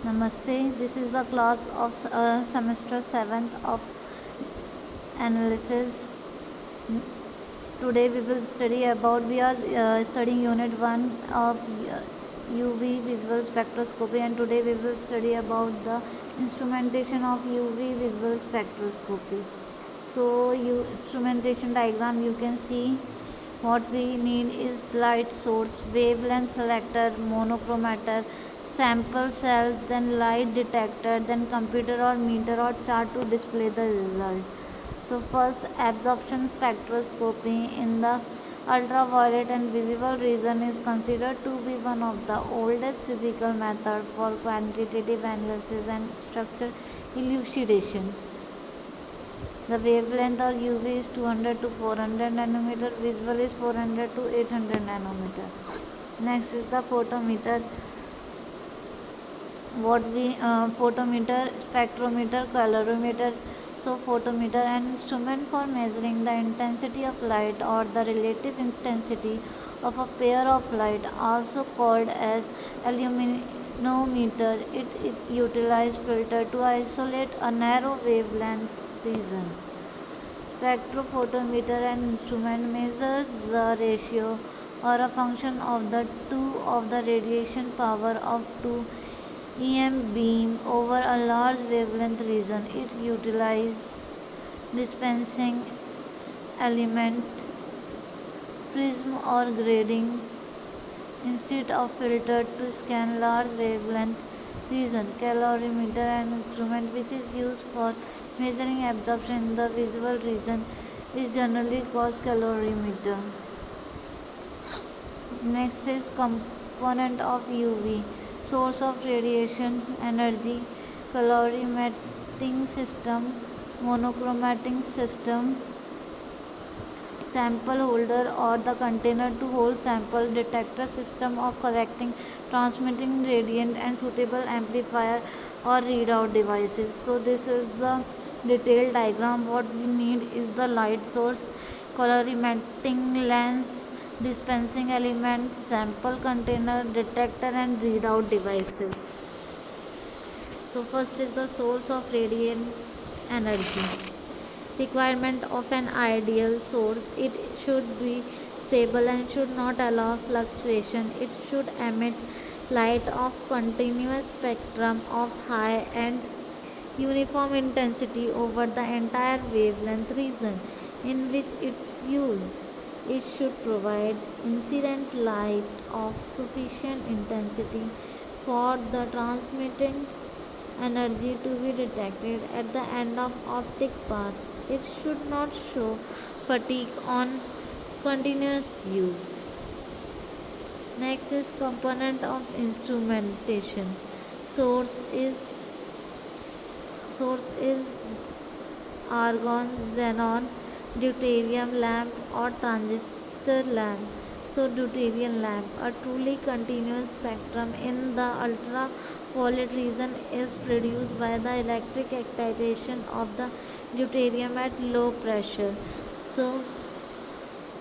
Namaste. This is the class of semester 7th of analysis. Today we are studying unit 1 of UV visual spectroscopy, and today we will study about the instrumentation of UV visual spectroscopy. So instrumentation diagram, you can see what we need is light source, wavelength selector, monochromator, sample cell, then light detector, then computer or meter or chart to display the result. So first, absorption spectroscopy in the ultraviolet and visible region is considered to be one of the oldest physical methods for quantitative analysis and structure elucidation. The wavelength of UV is 200 to 400 nanometer, visual is 400 to 800 nanometer. Next is the photometer. Photometer, spectrometer, colorimeter. So photometer, an instrument for measuring the intensity of light or the relative intensity of a pair of light, also called as illuminometer. It utilizes filter to isolate a narrow wavelength region. Spectrophotometer, an instrument, measures the ratio or a function of the two of the radiation power of two EM beam over a large wavelength region. It utilizes dispensing element, prism or grating instead of filter to scan large wavelength region. Calorimeter, an instrument which is used for measuring absorption in the visible region, is generally called calorimeter. Next is component of UV. Source of radiation energy, colorimetric system, monochromatic system, sample holder or the container to hold sample, detector system of collecting, transmitting radiant, and suitable amplifier or readout devices. So this is the detailed diagram. What we need is the light source, colorimetric lens, dispensing element, sample container, detector, and readout devices. So first is the source of radiant energy. Requirement of an ideal source: it should be stable and should not allow fluctuation. It should emit light of continuous spectrum of high and uniform intensity over the entire wavelength region in which it's used. It should provide incident light of sufficient intensity for the transmitted energy to be detected at the end of optic path. It should not show fatigue on continuous use. Next is component of instrumentation. Source is source is argon, xenon, deuterium lamp or transistor lamp. So deuterium lamp, a truly continuous spectrum in the ultraviolet region, is produced by the electric excitation of the deuterium at low pressure. So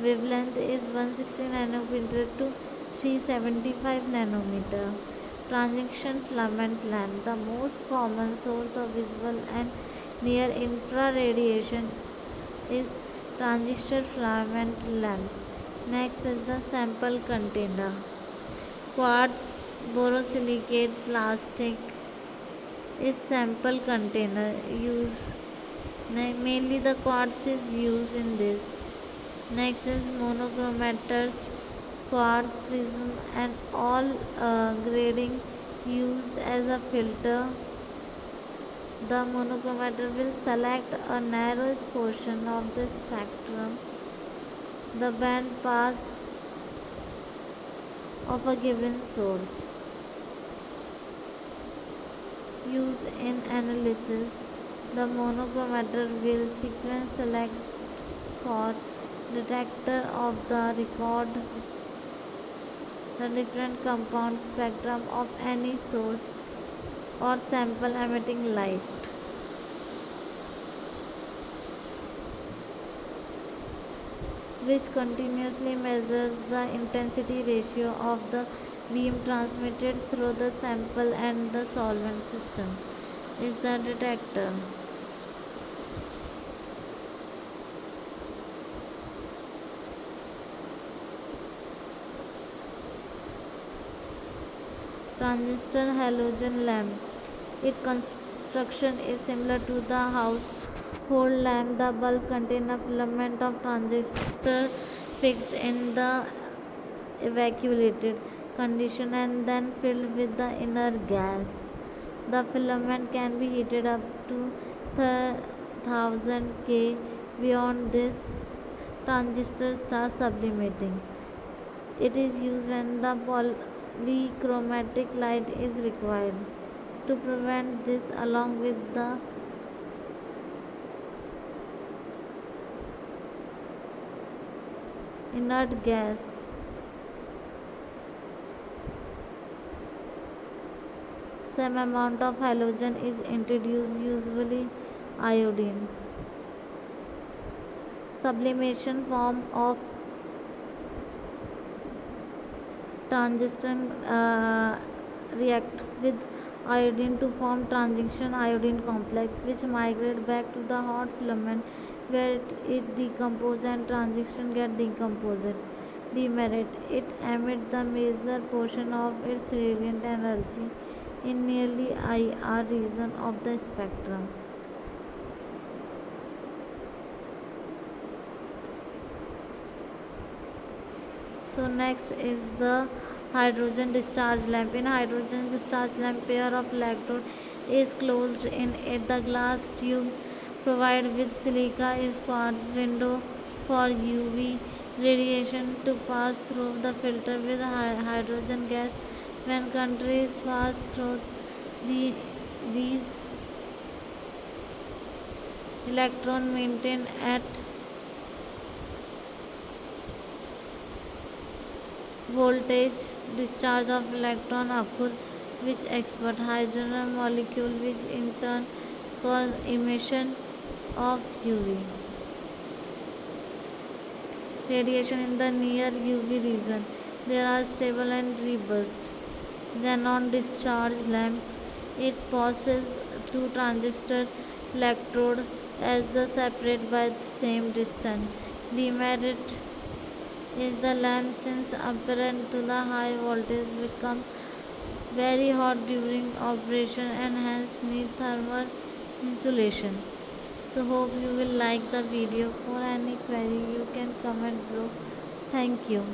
wavelength is 160 nanometer to 375 nanometer. Transition filament lamp, the most common source of visible and near infrared radiation, is transistor filament lamp. Next is the sample container. Quartz borosilicate plastic is sample container used. Mainly the quartz is used in this. Next is monochromators, quartz prism, and all grading used as a filter. The monochromator will select a narrow portion of the spectrum, the band pass of a given source. Used in analysis, the monochromator will sequence select for detector of the record the different compound spectrum of any source or sample emitting light. Which continuously measures the intensity ratio of the beam transmitted through the sample and the solvent system is the detector. Transistor halogen lamp. Its construction is similar to the household lamp. The bulb contains a filament of transistor fixed in the evacuated condition and then filled with the inner gas. The filament can be heated up to 1000 K. Beyond this, transistors start sublimating. It is used when the polychromatic light is required. To prevent this, along with the inert gas, some amount of halogen is introduced, usually iodine. Sublimation form of tungsten react with iodine to form transition iodine complex, which migrate back to the hot filament where it decomposes and transition get decomposed. Demerit. It emits the major portion of its radiant energy in nearly IR region of the spectrum. So next is the hydrogen discharge lamp. In hydrogen discharge lamp, pair of electrode is closed in it. The glass tube provided with silica is quartz window for UV radiation to pass through the filter with hydrogen gas. When countries pass through these electron maintain at voltage discharge of electron occur which expel hydrogen molecule which in turn cause emission of UV radiation in the near UV region. There are stable and robust xenon discharge lamp. It passes two transistor electrode as the separate by the same distance. Demerit is the lamp since apparent to the high voltage become very hot during operation and hence need thermal insulation. So hope you will like the video. For any query you can comment below. Thank you.